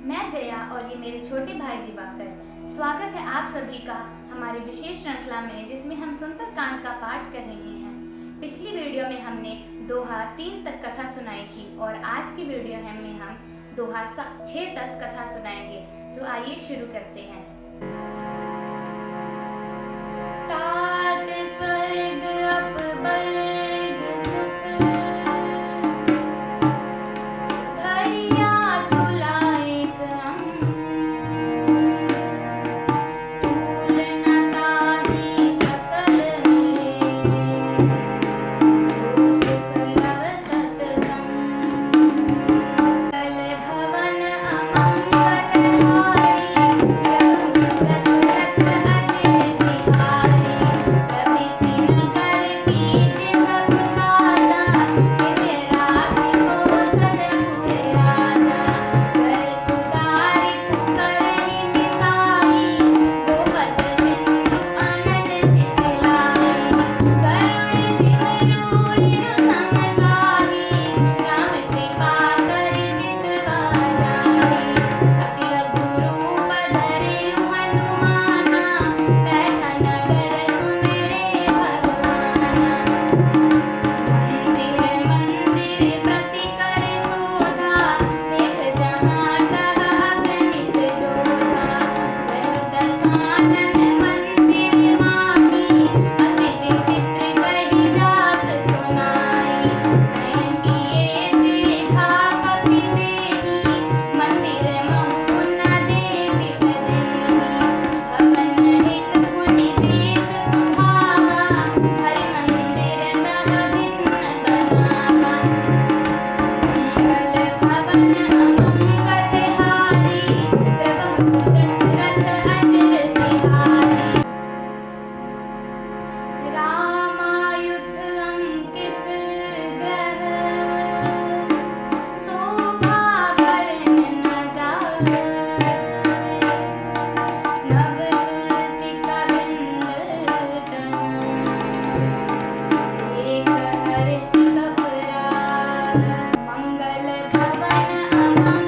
मैं जया और ये मेरे छोटे भाई दिवाकर। स्वागत है आप सभी का हमारे विशेष श्रृंखला में, जिसमें हम सुंदर कांड का पाठ कर रहे हैं। पिछली वीडियो में हमने दोहा 3 तक कथा सुनाई थी और आज की वीडियो में हम दोहा 6 तक कथा सुनाएंगे। तो आइए शुरू करते हैं। तात स्वर्ग अपवर्ग सुख, धरिया तुला एक अंग, तूल न ताहि सकल मिले, जो सुख लव सतसंग। मंगल भवन अमंगल हारी, प्रभु दशरथ अजिर बिहारी। रवि सिनकर कीज सब काजा, हृदय राखि कौशलपुर राजा। कर सुधारि पुकारहि मिताई, गोपद सिंधु अनल सितलाई। करुण सिमरु रिनु समकाहि, राम कृपा करि जितवा जाहि। अति रघुरूप धरहु हनुमाना, बैठा नगर सुमिरे भगवाना। मंदिर मंदिर प्रति करे शोधा, देख जहाँ तहाँ अगणित जोधा। जयु दसानन मंदिर माही, अति विचित्र कही जात सुनाई। शयन किए देखा कपि देहि, मंदिर महु न देखिब देहि। भवन हित पुनि देख सुहावा, हरि मंदिर तह भिन्न बनावा। मंगल भवन अमंगल हारी, प्रभु दशरथ अजिर बिहारी। रामायुध अंकित ग्रह, शोभा बरन न जाय। नव तुलसी कबृंद तहाँ, देख हर्ष कपराय। मंगल भवन अमंगल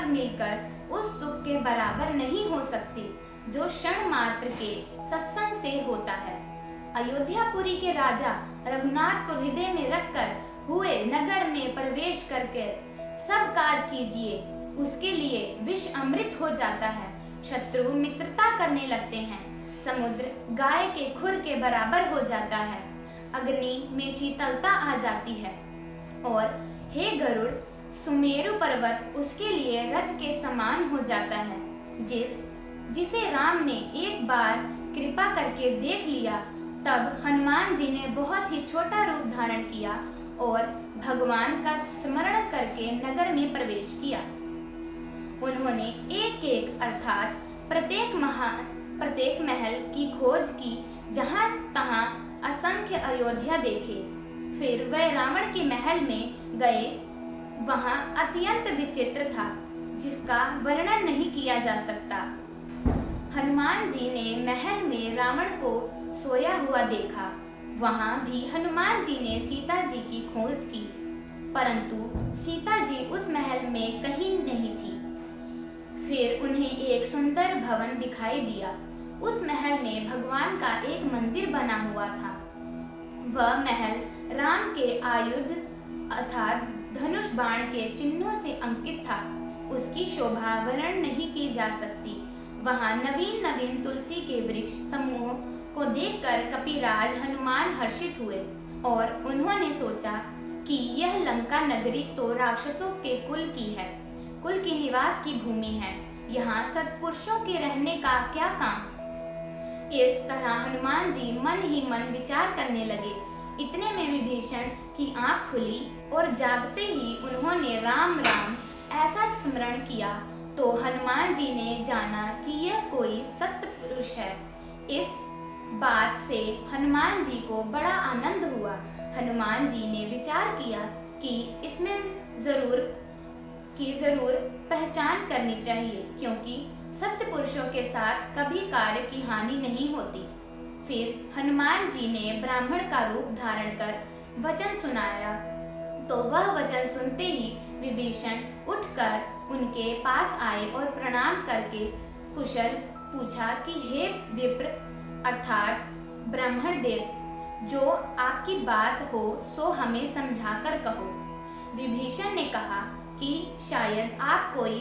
मिलकर उस सुख के बराबर नहीं हो सकती जो क्षण मात्र के सत्संग से होता है। अयोध्यापुरी के राजा रघुनाथ को हृदय में रखकर हुए नगर में प्रवेश करके सब काज कीजिए, उसके लिए विष अमृत हो जाता है। शत्रु मित्रता करने लगते हैं, समुद्र गाय के खुर के बराबर हो जाता है, अग्नि में शीतलता आ जाती है, और हे गरुड़, सुमेरु पर्वत उसके लिए रज के समान हो जाता है। जिसे राम ने एक बार कृपा करके देख लिया, तब हनुमान जी ने बहुत ही छोटा रूप धारण किया और भगवान का स्मरण करके नगर में प्रवेश किया। उन्होंने एक एक अर्थात प्रत्येक महल की खोज की, जहां तहां असंख्य अयोध्या देखे। फिर वह रावण के महल में गए। वहां अत्यंत विचित्र था, जिसका वर्णन नहीं किया जा सकता। हनुमान जी ने महल में रावण को सोया हुआ देखा। वहां भी हनुमान जी ने सीता जी की खोज की, परंतु सीता जी उस महल में कहीं नहीं थी। फिर उन्हें एक सुंदर भवन दिखाई दिया। उस महल में भगवान का एक मंदिर बना हुआ था। वह महल राम के आयुध अर्थात धनुष बाण के चिन्हों से अंकित था। उसकी शोभा वर्णन नहीं की जा सकती। वहां नवीन नवीन तुलसी के वृक्ष समूह को देखकर कपिराज हनुमान हर्षित हुए और उन्होंने सोचा कि यह लंका नगरी तो राक्षसों के कुल की निवास की भूमि है। यहाँ सत्पुरुषों के रहने का क्या काम। इस तरह हनुमान जी मन ही मन विचार करने लगे। इतने में विभीषण की आंख खुली और जागते ही उन्होंने राम राम ऐसा स्मरण किया तो हनुमान जी ने जाना कि यह कोई सत्पुरुष है। इस बात से हनुमान जी को बड़ा आनंद हुआ। हनुमान जी ने विचार किया कि इसमें जरूर पहचान करनी चाहिए, क्योंकि सत्य पुरुषों के साथ कभी कार्य की हानि नहीं होती। फिर हनुमान जी ने ब्राह्मण का रूप धारण कर वचन सुनाया, तो वह वचन सुनते ही विभीषण उठकर उनके पास आए और प्रणाम करके कुशल पूछा कि हे विप्र अर्थात ब्राह्मण देव, जो आपकी बात हो सो हमें समझाकर कहो। विभीषण ने कहा कि शायद आप कोई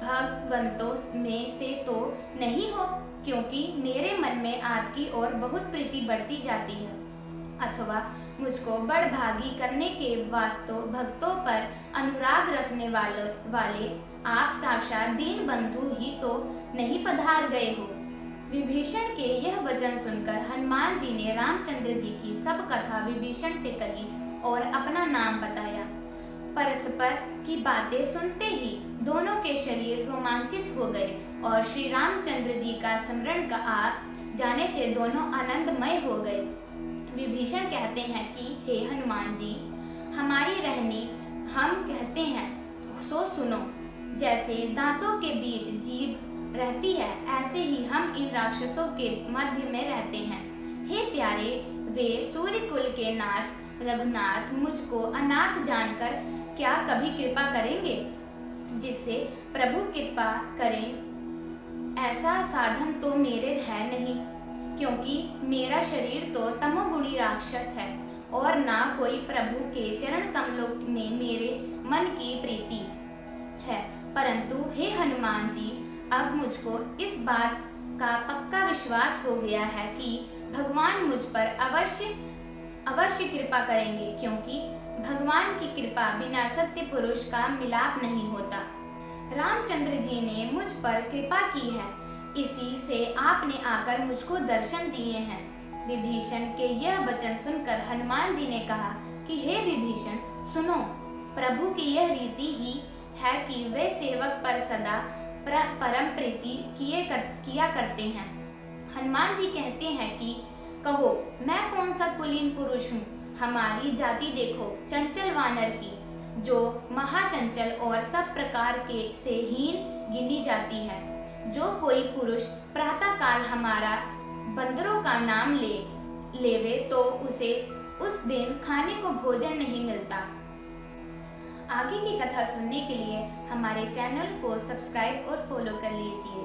भगवंतों में से तो नहीं हो, क्योंकि मेरे मन में आपकी ओर बहुत प्रीति बढ़ती जाती है, अथवा मुझको बड़भागी करने के वास्तव भक्तों पर अनुराग रखने वाले आप साक्षात दीन बंधु ही तो नहीं पधार गए हो। विभीषण के यह वचन सुनकर हनुमान जी ने रामचंद्र जी की सब कथा विभीषण से कही और अपना नाम बताया। परस्पर की बातें सुनते ही दोनों के शरीर रोमांचित हो गए और श्री रामचंद्र जी का स्मरण का आ जाने से दोनों आनंदमय हो गए। विभीषण कहते हैं कि हे हनुमान जी, हमारी रहनी हम कहते हैं सो सुनो। जैसे दांतों के बीच जीभ रहती है, ऐसे ही हम इन राक्षसों के मध्य में रहते हैं। हे प्यारे, वे सूर्य कुल के नाथ रघुनाथ मुझको अनाथ जानकर क्या कभी कृपा करेंगे, जिससे प्रभु कृपा करें ऐसा साधन तो मेरे है नहीं, क्योंकि मेरा शरीर तो तमोगुणी राक्षस है और ना कोई प्रभु के चरण कमलों में मेरे मन की प्रीति है। परंतु हे हनुमान जी, अब मुझको इस बात का पक्का विश्वास हो गया है कि भगवान मुझ पर अवश्य कृपा करेंगे, क्योंकि भगवान की कृपा बिना सत्य पुरुष का मिलाप नहीं होता। रामचंद्र जी ने मुझ पर कृपा की है, इसी से आपने आकर मुझको दर्शन दिए हैं। विभीषण के यह वचन सुनकर हनुमान जी ने कहा कि हे विभीषण, सुनो, प्रभु की यह रीति ही है कि वे सेवक पर सदा परम प्रीति किया करते हैं। हनुमान जी कहते हैं कि कहो, मैं कौन सा कुलीन पुरुष हूँ। हमारी जाति देखो, चंचल वानर की, जो महाचंचल और सब प्रकार के से हीन गिनी जाती है। जो कोई पुरुष प्रातः काल हमारा बंदरों का नाम लेवे तो उसे उस दिन खाने को भोजन नहीं मिलता। आगे की कथा सुनने के लिए हमारे चैनल को सब्सक्राइब और फॉलो कर लीजिए।